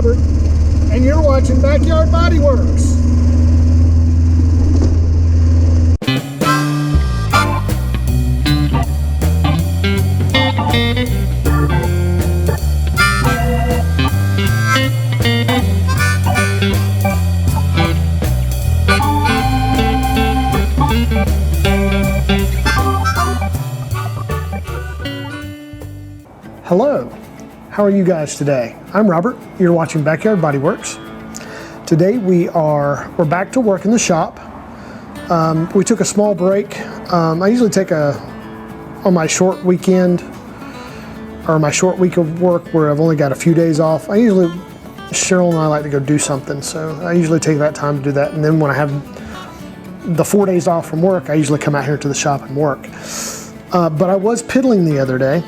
Robert, and you're watching Backyard Bodyworks. Hello, how are you guys today? I'm Robert, you're watching Backyard Bodyworks. Today we're back to work in the shop. We took a small break. I usually take on my short weekend, or my short week of work where I've only got a few days off. Cheryl and I like to go do something, so I usually take that time to do that. And then when I have the 4 days off from work, I usually come out here to the shop and work. But I was piddling the other day,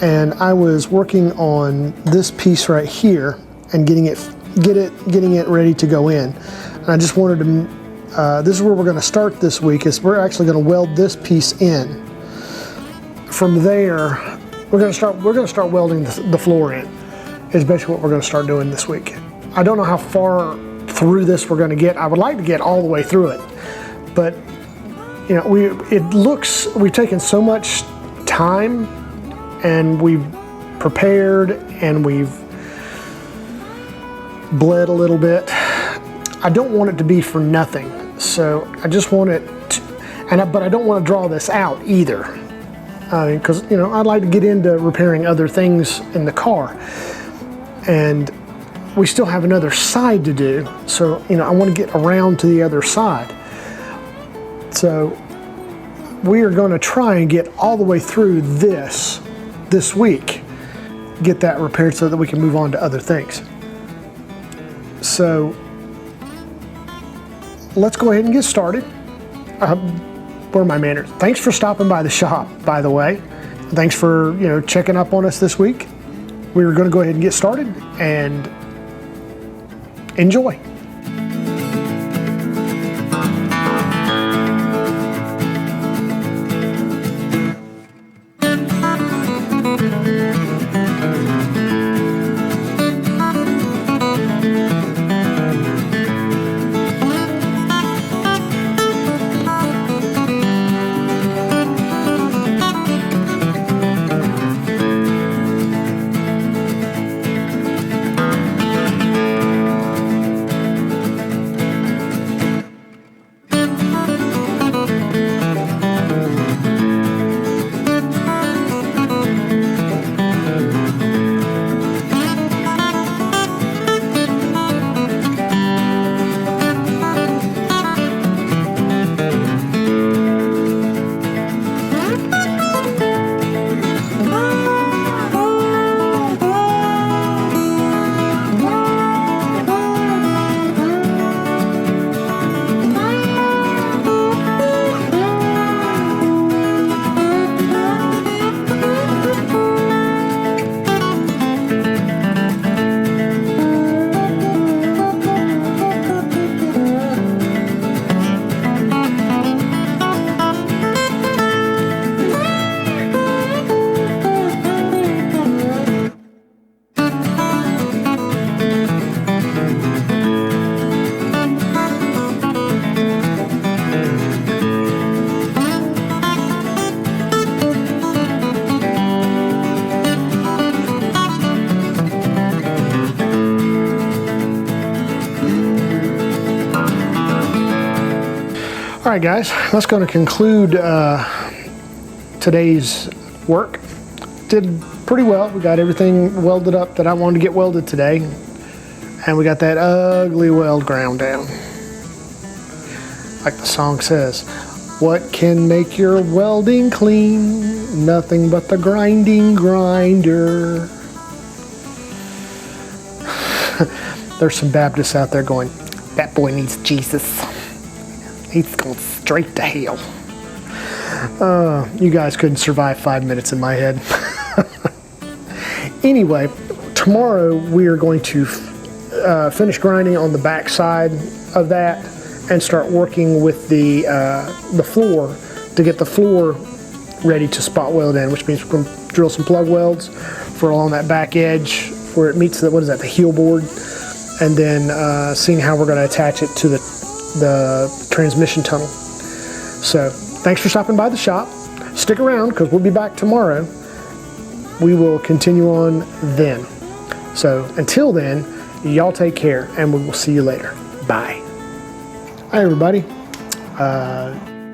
and I was working on this piece right here and getting it ready to go in. And I just wanted to, this is where we're going to start this week, is we're actually going to weld this piece in. From there, we're going to start welding the floor in, is basically what we're going to start doing this week. I don't know how far through this we're going to get. I would like to get all the way through it, but you know, we've taken so much time, and we've prepared, and we've bled a little bit. I don't want it to be for nothing, so I just want it to, but I don't want to draw this out either, because you know, I'd like to get into repairing other things in the car, and we still have another side to do, so you know, I want to get around to the other side. So we are going to try and get all the way through this week, get that repaired so that we can move on to other things. So let's go ahead and get started. Where are my manners? Thanks for stopping by the shop, by the way. Thanks for checking up on us this week. We were going to go ahead and get started and enjoy. All right, guys, that's going to conclude today's work. Did pretty well. We got everything welded up that I wanted to get welded today, and we got that ugly weld ground down. Like the song says, what can make your welding clean? Nothing but the grinding grinder. There's some Baptists out there going, that boy needs Jesus. He's going straight to hell. You guys couldn't survive 5 minutes in my head. Anyway, tomorrow we are going to finish grinding on the back side of that and start working with the floor to get the floor ready to spot weld in, which means we're going to drill some plug welds for along that back edge where it meets the, what is that, the heel board, and then seeing how we're going to attach it to the transmission tunnel. So thanks for stopping by the shop. Stick around because we'll be back tomorrow. We will continue on then. So until then, y'all take care and we will see you later. Bye. Hi everybody.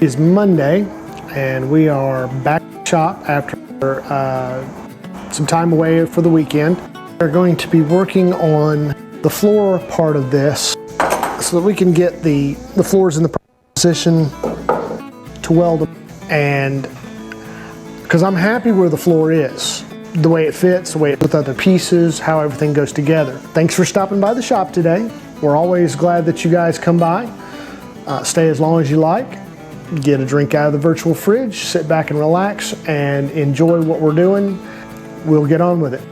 It's Monday and we are back at the shop after some time away for the weekend. We're going to be working on the floor part of this so that we can get the floors in the position to weld them. And because I'm happy where the floor is, the way it fits, the way it with other pieces, how everything goes together. Thanks for stopping by the shop today. We're always glad that you guys come by. Stay as long as you like. Get a drink out of the virtual fridge, sit back and relax and enjoy what we're doing. We'll get on with it.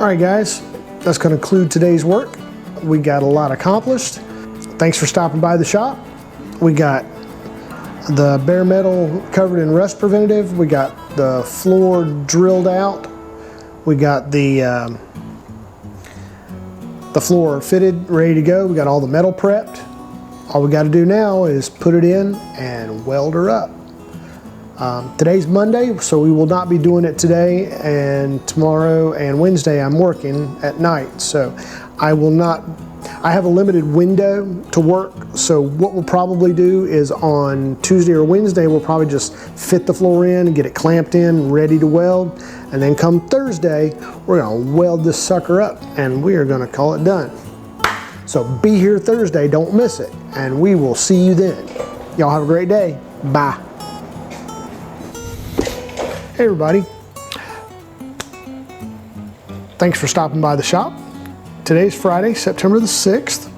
All right guys, that's going to conclude today's work. We got a lot accomplished. Thanks for stopping by the shop. We got the bare metal covered in rust preventative. We got the floor drilled out. We got the floor fitted, ready to go. We got all the metal prepped. All we got to do now is put it in and weld her up. Today's Monday, so we will not be doing it today, and tomorrow and Wednesday I'm working at night, so I have a limited window to work, so what we'll probably do is on Tuesday or Wednesday we'll probably just fit the floor in and get it clamped in, ready to weld, and then come Thursday we're going to weld this sucker up and we are going to call it done. So be here Thursday, don't miss it, and we will see you then. Y'all have a great day. Bye. Hey everybody, thanks for stopping by the shop. Today's Friday, September the 6th.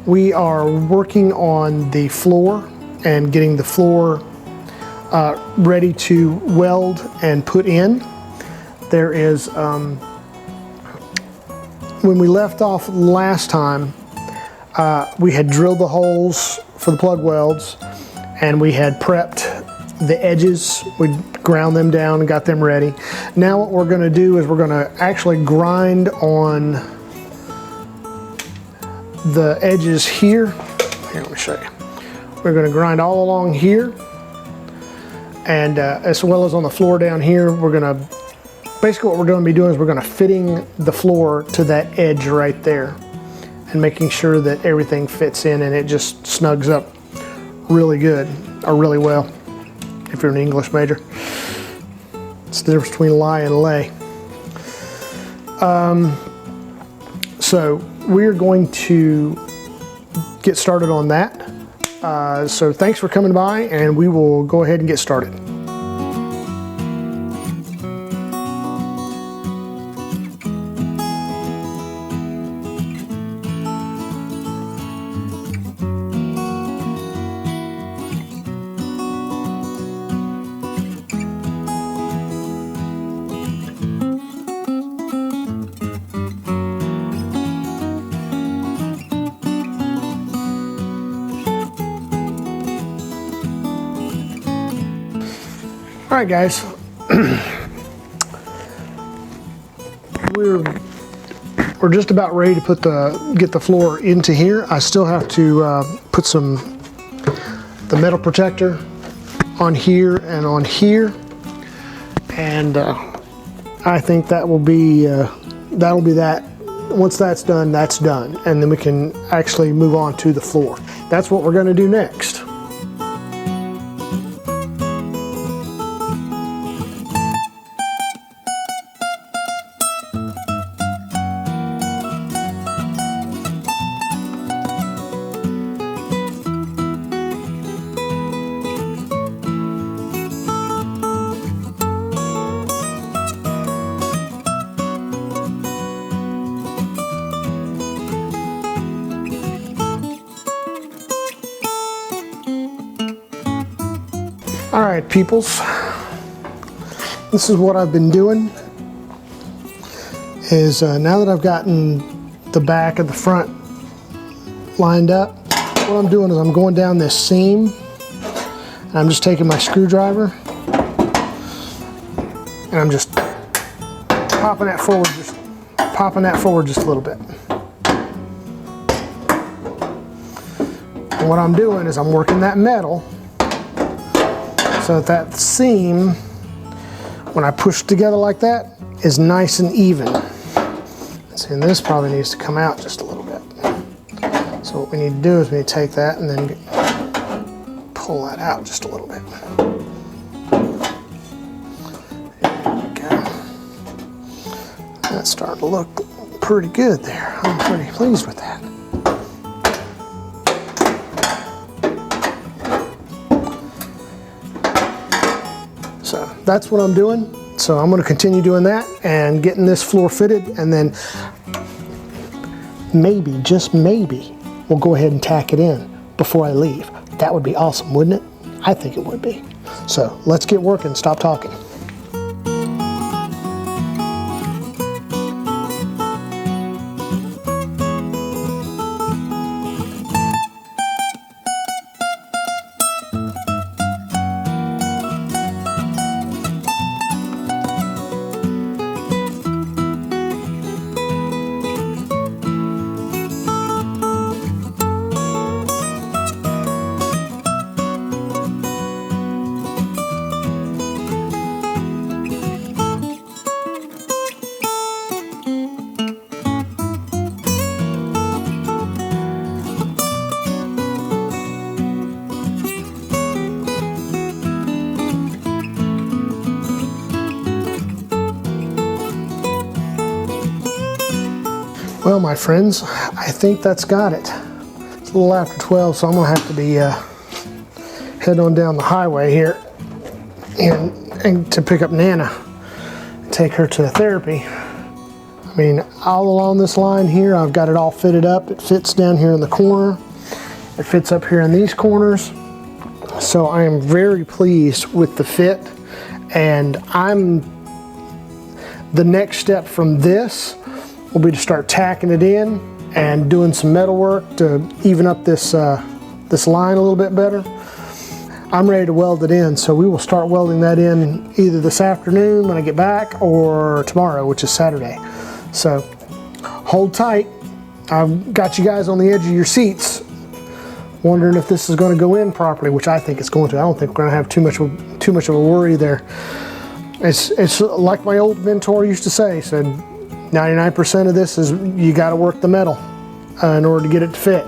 We are working on the floor and getting the floor ready to weld and put in. There is, when we left off last time, we had drilled the holes for the plug welds and we had prepped the edges. We ground them down and got them ready. Now what we're going to do is we're going to actually grind on the edges here. Here, let me show you. We're going to grind all along here, and as well as on the floor down here. We're going to, basically what we're going to be doing is we're going to fitting the floor to that edge right there and making sure that everything fits in and it just snugs up really good, or really well, if you're an English major. It's the difference between lie and lay. So we're going to get started on that. So thanks for coming by, and we will go ahead and get started. All right, guys. We're just about ready to get the floor into here. I still have to put the metal protector on here and on here, and I think that'll be that. Once that's done, and then we can actually move on to the floor. That's what we're going to do next. All right, peoples, this is what I've been doing, is now that I've gotten the back and the front lined up, what I'm doing is I'm going down this seam, and I'm just taking my screwdriver, and I'm just popping that forward just a little bit. And what I'm doing is I'm working that metal so that seam, when I push together like that, is nice and even. See, and this probably needs to come out just a little bit. So what we need to do is we need to take that and then pull that out just a little bit. There we go. That's starting to look pretty good there. I'm pretty pleased with that. So that's what I'm doing. So I'm going to continue doing that and getting this floor fitted, and then maybe, just maybe, we'll go ahead and tack it in before I leave. That would be awesome, wouldn't it? I think it would be. So let's get working, stop talking. Well, my friends, I think that's got it. It's a little after 12, so I'm gonna have to be heading on down the highway here and to pick up Nana and take her to therapy. I mean, all along this line here, I've got it all fitted up. It fits down here in the corner. It fits up here in these corners. So I am very pleased with the fit, and the next step from this will be to start tacking it in and doing some metal work to even up this this line a little bit better. I'm ready to weld it in, so we will start welding that in either this afternoon when I get back or tomorrow, which is Saturday. So hold tight. I've got you guys on the edge of your seats wondering if this is going to go in properly, which I think it's going to. I don't think we're going to have too much of a worry there. It's like my old mentor used to say, said 99% of this is you got to work the metal in order to get it to fit.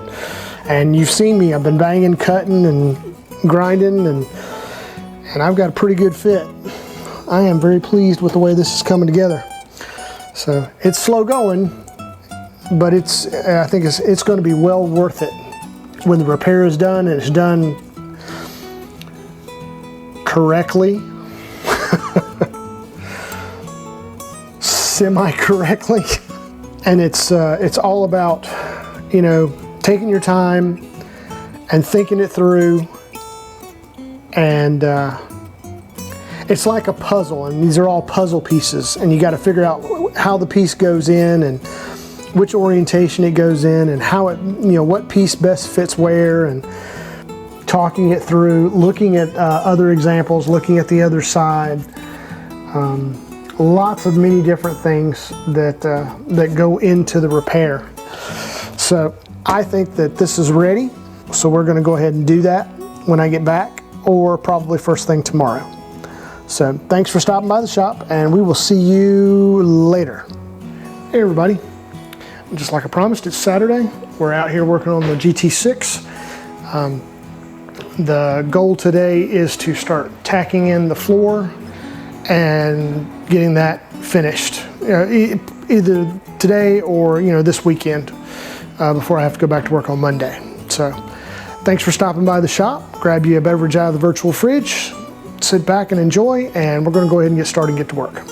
And you've seen me, I've been banging, cutting, and grinding, and I've got a pretty good fit. I am very pleased with the way this is coming together. So it's slow going, but I think it's going to be well worth it when the repair is done, and it's done correctly. Semi-correctly, and it's all about, you know, taking your time and thinking it through, and it's like a puzzle, and these are all puzzle pieces, and you got to figure out how the piece goes in and which orientation it goes in and how it, you know, what piece best fits where, and talking it through, looking at other examples, looking at the other side. Lots of many different things that go into the repair. So I think that this is ready. So we're going to go ahead and do that when I get back, or probably first thing tomorrow. So thanks for stopping by the shop, and we will see you later. Hey everybody, just like I promised, it's Saturday. We're out here working on the GT6. The goal today is to start tacking in the floor and getting that finished, either today or this weekend, before I have to go back to work on Monday. So thanks for stopping by the shop. Grab you a beverage out of the virtual fridge, sit back and enjoy, and we're going to go ahead and get started and get to work.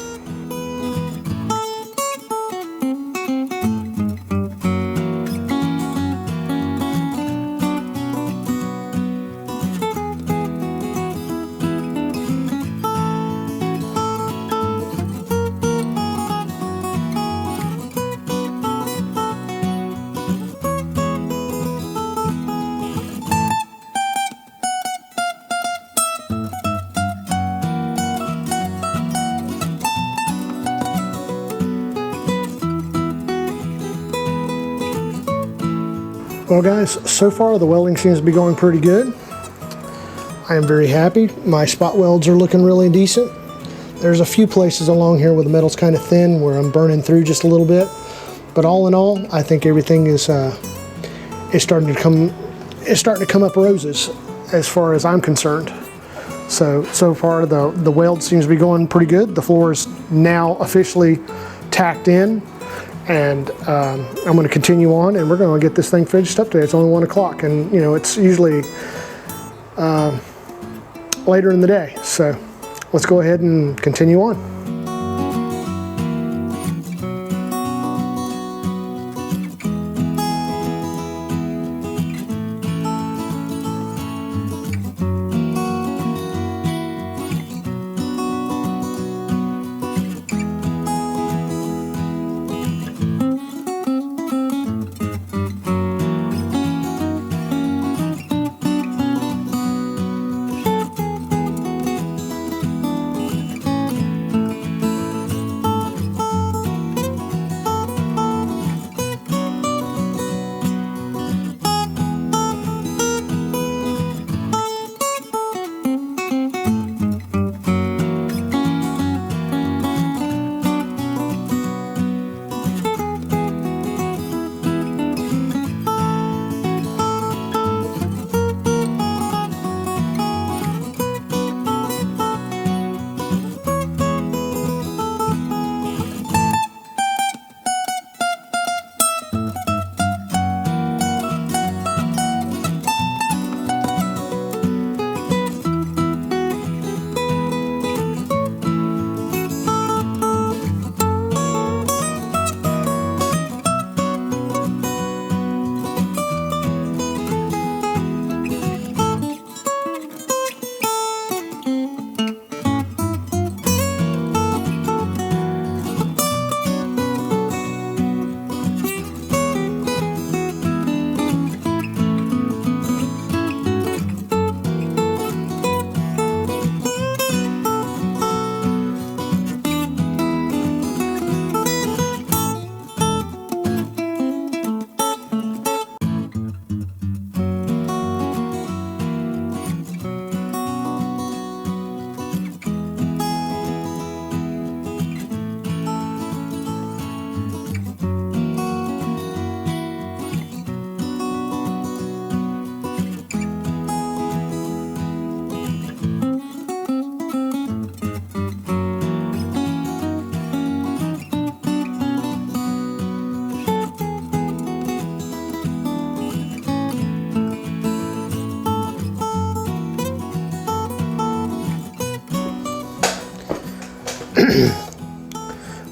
Well guys, so far the welding seems to be going pretty good. I am very happy. My spot welds are looking really decent. There's a few places along here where the metal's kind of thin, where I'm burning through just a little bit. But all in all, I think everything is starting to come up roses as far as I'm concerned. So far the weld seems to be going pretty good. The floor is now officially tacked in. And I'm going to continue on, and we're going to get this thing finished up today. It's only 1 o'clock, and it's usually later in the day. So let's go ahead and continue on.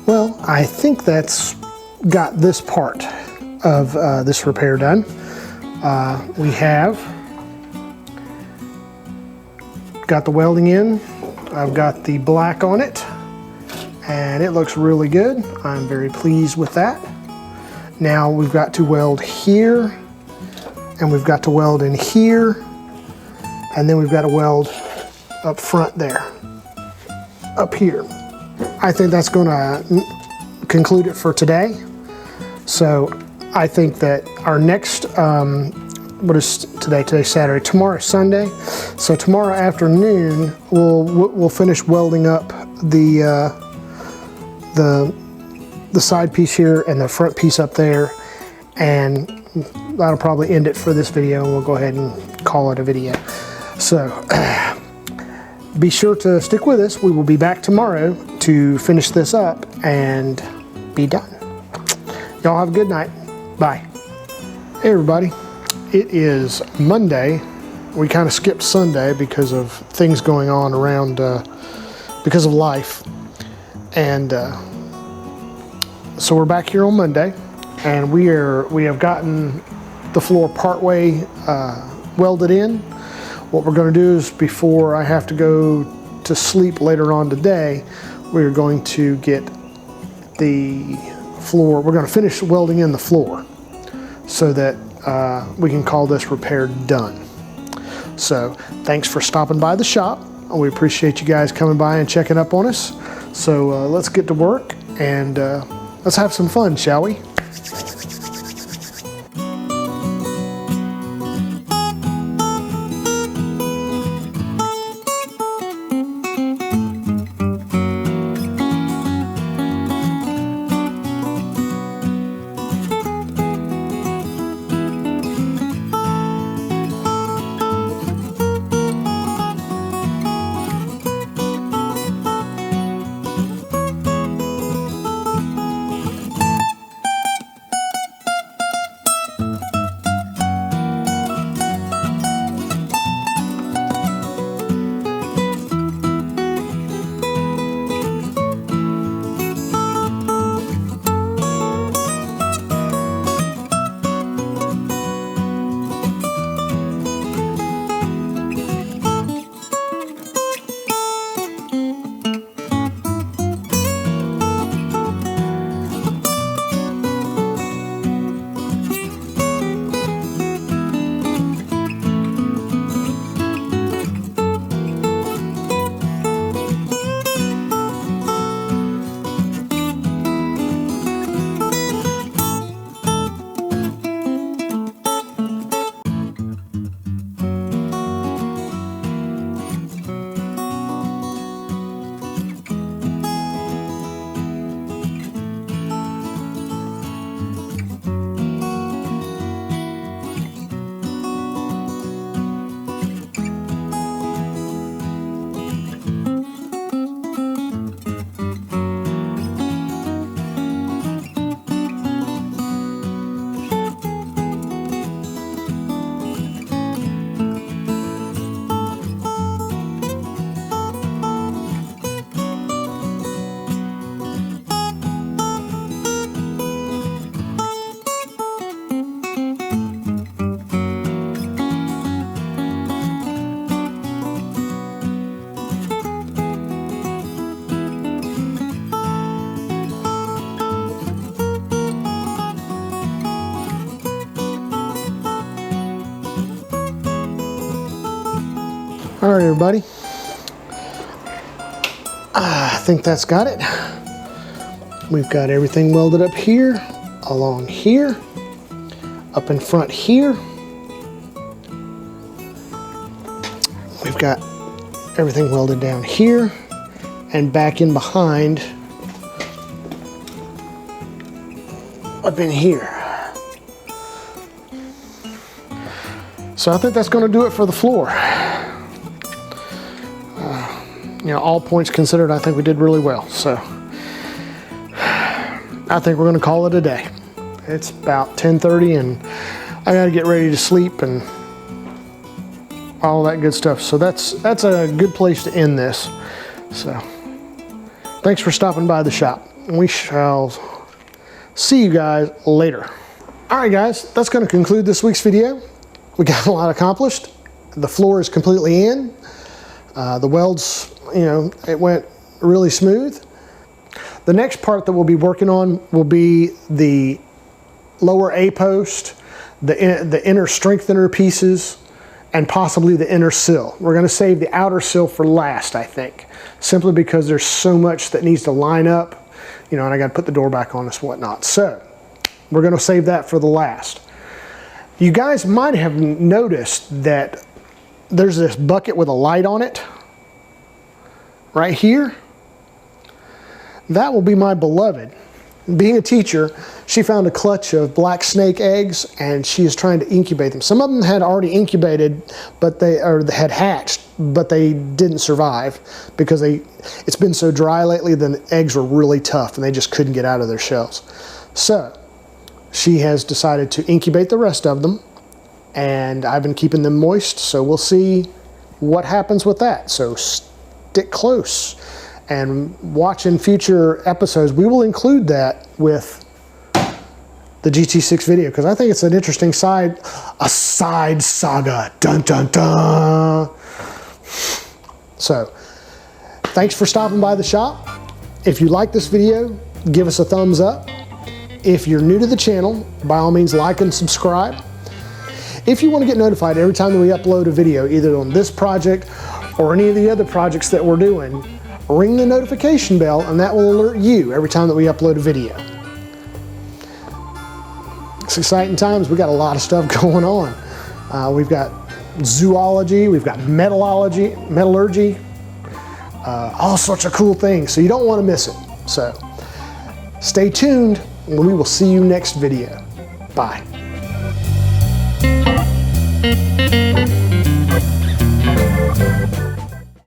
Well, I think that's got this part of this repair done. We have got the welding in. I've got the black on it, and it looks really good. I'm very pleased with that. Now we've got to weld here, and we've got to weld in here, and then we've got a weld up front there, up here. I think that's going to conclude it for today. So I think that our next, what is today? Today's Saturday. Tomorrow's Sunday. So tomorrow afternoon we'll finish welding up the side piece here and the front piece up there, and that'll probably end it for this video, and we'll go ahead and call it a video. So be sure to stick with us. We will be back tomorrow to finish this up and be done. Y'all have a good night. Bye. Hey everybody, it is Monday. We kind of skipped Sunday because of things going on around, because of life. And so we're back here on Monday, and we have gotten the floor partway welded in. What we're going to do is, before I have to go to sleep later on today, we're going to get the floor, we're going to finish welding in the floor so that we can call this repair done. So thanks for stopping by the shop. We appreciate you guys coming by and checking up on us. So let's get to work and let's have some fun, shall we? All right, everybody. I think that's got it. We've got everything welded up here, along here, up in front here. We've got everything welded down here and back in behind up in here. So I think that's going to do it for the floor. You know, all points considered, I think we did really well. So I think we're going to call it a day. It's about 10:30 and I got to get ready to sleep and all that good stuff. So that's a good place to end this. So thanks for stopping by the shop. We shall see you guys later. All right, guys, that's going to conclude this week's video. We got a lot accomplished. The floor is completely in. The welds, you know, it went really smooth. The next part that we'll be working on will be the lower A post, the inner strengthener pieces, and possibly the inner sill. We're going to save the outer sill for last, I think, simply because there's so much that needs to line up, you know, and I got to put the door back on and whatnot. So we're going to save that for the last. You guys might have noticed that there's this bucket with a light on it right here. That will be my beloved. Being a teacher, she found a clutch of black snake eggs and she is trying to incubate them. Some of them had already incubated, but they had hatched, but they didn't survive because it's been so dry lately. The eggs were really tough and they just couldn't get out of their shells. So she has decided to incubate the rest of them, and I've been keeping them moist, so we'll see what happens with that. So stick close and watch in future episodes. We will include that with the GT6 video because I think it's an interesting side saga. Dun dun dun. So thanks for stopping by the shop. If you like this video, give us a thumbs up. If you're new to the channel, by all means like and subscribe. If you want to get notified every time that we upload a video, either on this project or any of the other projects that we're doing, ring the notification bell and that will alert you every time that we upload a video. It's exciting times. We've got a lot of stuff going on. We've got zoology, we've got metallurgy, all sorts of cool things. So you don't want to miss it. So stay tuned and we will see you next video. Bye.